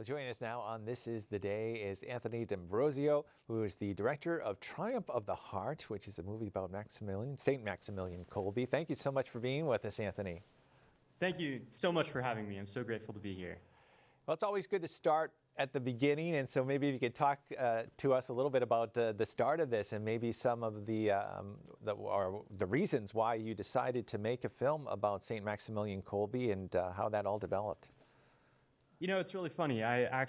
Well, joining us now on This Is the Day is Anthony D'Ambrosio, who is the director of Triumph of the Heart, which is a movie about Saint Maximillian Kolbe. Thank you so much for being with us, Anthony. Thank you so much for having me. I'm so grateful to be here. Well, it's always good to start at the beginning, and so maybe if you could talk to us a little bit about the start of this and maybe some of the reasons why you decided to make a film about Saint Maximillian Kolbe and how that all developed. You know, it's really funny. I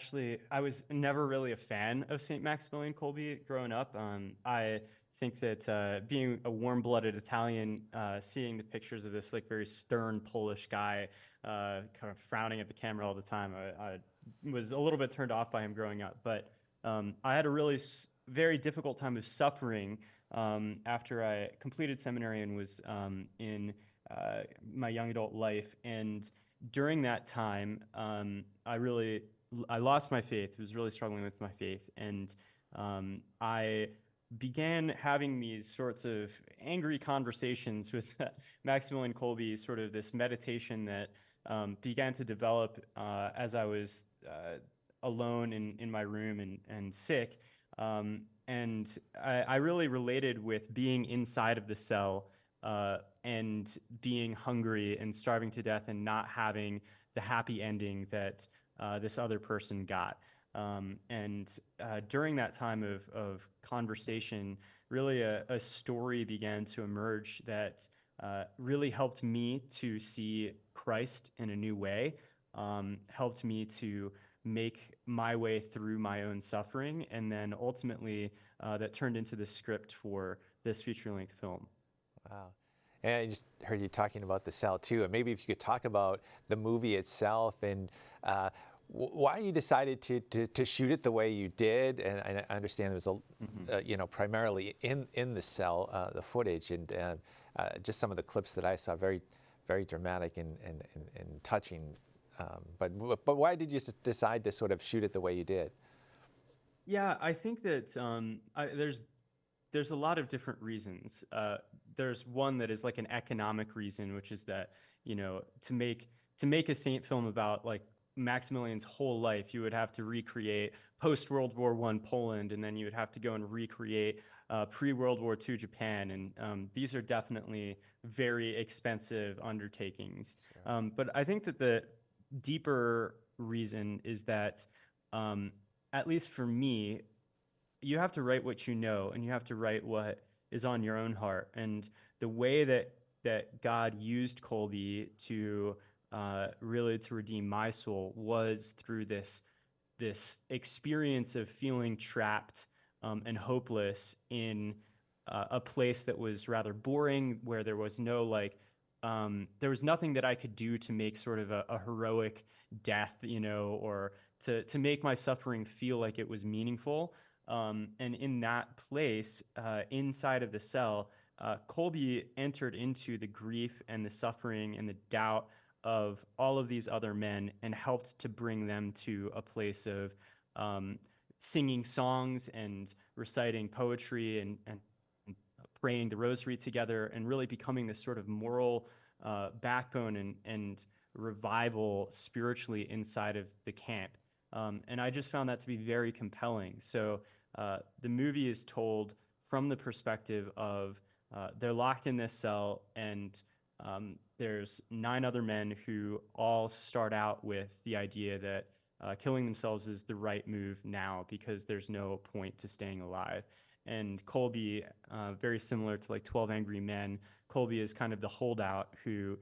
was never really a fan of St. Maximilian Kolbe growing up. I think that being a warm-blooded Italian, seeing the pictures of this like very stern Polish guy, kind of frowning at the camera all the time, I was a little bit turned off by him growing up. But I had a really very difficult time of suffering after I completed seminary and was in my young adult life. And during that time, I lost my faith, was really struggling with my faith, and I began having these sorts of angry conversations with Maximilian Kolbe, sort of this meditation that began to develop as I was alone in my room and sick. And I really related with being inside of the cell and being hungry and starving to death and not having the happy ending that this other person got. During that time of conversation, really a story began to emerge that really helped me to see Christ in a new way, helped me to make my way through my own suffering, and then ultimately that turned into the script for this feature-length film. Wow. And I just heard you talking about the cell too, and maybe if you could talk about the movie itself and why you decided to shoot it the way you did. And I understand there was primarily in the cell, the footage, and just some of the clips that I saw, very, very dramatic and touching. But why did you decide to sort of shoot it the way you did? Yeah, I think that there's a lot of different reasons. There's one that is like an economic reason, which is that, you know, to make a saint film about like Maximilian's whole life, you would have to recreate post-World War I Poland, and then you would have to go and recreate pre-World War II Japan. And these are definitely very expensive undertakings. Sure. But I think that the deeper reason is that, at least for me, you have to write what you know, and you have to write what is on your own heart. And the way that God used Kolbe to really to redeem my soul was through this experience of feeling trapped and hopeless in a place that was rather boring, where there was no there was nothing that I could do to make sort of a heroic death, you know, or to make my suffering feel like it was meaningful. And in that place, inside of the cell, Kolbe entered into the grief and the suffering and the doubt of all of these other men and helped to bring them to a place of singing songs and reciting poetry and praying the rosary together and really becoming this sort of moral backbone and revival spiritually inside of the camp. And I just found that to be very compelling. So the movie is told from the perspective of they're locked in this cell, and there's 9 other men who all start out with the idea that killing themselves is the right move now because there's no point to staying alive. And Kolbe, very similar to like 12 Angry Men, Kolbe is kind of the holdout who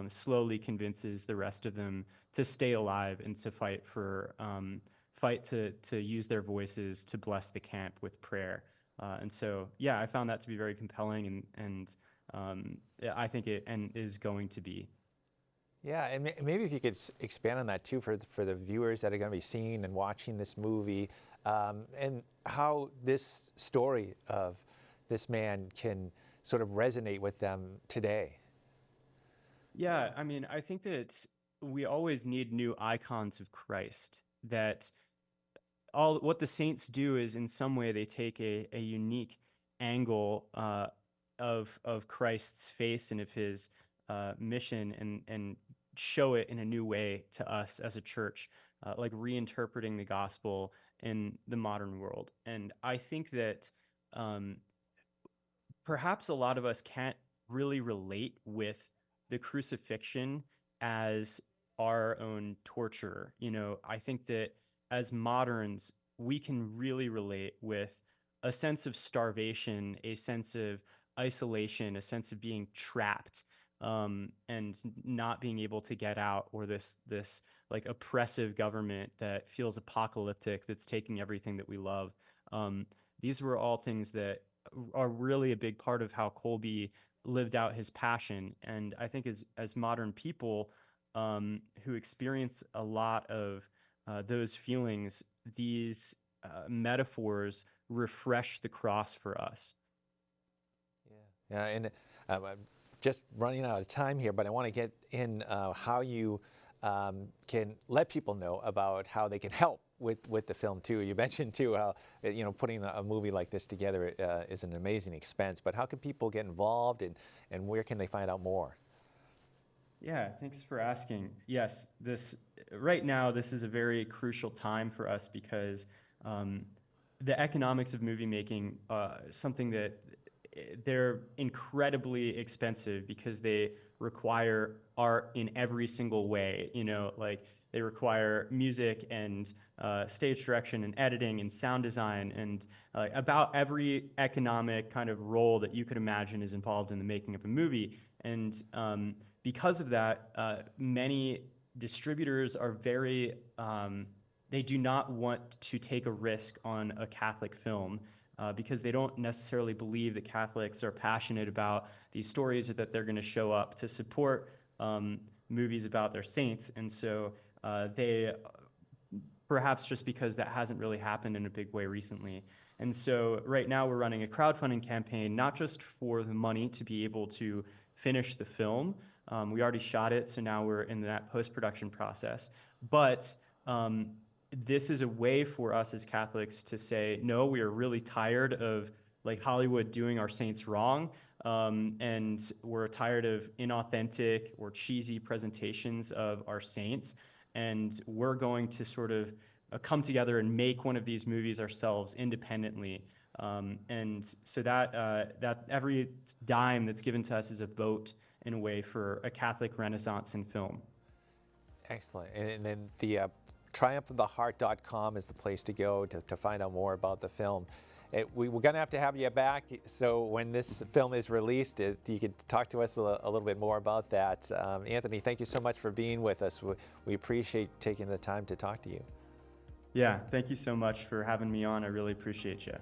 slowly convinces the rest of them to stay alive and to fight to use their voices to bless the camp with prayer. And so, yeah, I found that to be very compelling, and I think it is going to be. Yeah, and maybe if you could expand on that too for the viewers that are going to be seeing and watching this movie, and how this story of this man can sort of resonate with them today. Yeah, I mean, I think that we always need new icons of Christ. That all what the saints do is in some way they take a unique angle of Christ's face and of his mission and show it in a new way to us as a church. like reinterpreting the gospel in the modern world. And I think that um, perhaps a lot of us can't really relate with the crucifixion as our own torture. I think that as moderns, we can really relate with a sense of starvation, a sense of isolation, a sense of being trapped, and not being able to get out, or this like oppressive government that feels apocalyptic, that's taking everything that we love. Um, these were all things that are really a big part of how Kolbe lived out his passion. And I think as modern people who experience a lot of those feelings, these metaphors refresh the cross for us. Yeah, and I'm just running out of time here, but I want to get in how you can let people know about how they can help with the film too. You mentioned too how putting a movie like this together is an amazing expense, but how can people get involved, and where can they find out more? Yeah, thanks for asking. Yes, this right now, this is a very crucial time for us because um, the economics of movie making, something that they're incredibly expensive because they require art in every single way. Like they require music and stage direction and editing and sound design, and about every economic kind of role that you could imagine is involved in the making of a movie. And because of that, many distributors are they do not want to take a risk on a Catholic film because they don't necessarily believe that Catholics are passionate about these stories, or that they're going to show up to support movies about their saints. And so they, perhaps just because that hasn't really happened in a big way recently. And so right now we're running a crowdfunding campaign, not just for the money to be able to finish the film. We already shot it, so now we're in that post-production process. But this is a way for us as Catholics to say, no, we are really tired of like Hollywood doing our saints wrong. And we're tired of inauthentic or cheesy presentations of our saints. And we're going to sort of come together and make one of these movies ourselves independently. And so that every dime that's given to us is a vote, in a way, for a Catholic Renaissance in film. Excellent. And then the triumphoftheheart.com is the place to go to find out more about the film. We're going to have you back, so when this film is released, you could talk to us a little bit more about that. Anthony, thank you so much for being with us. We appreciate taking the time to talk to you. Yeah, thank you so much for having me on. I really appreciate you.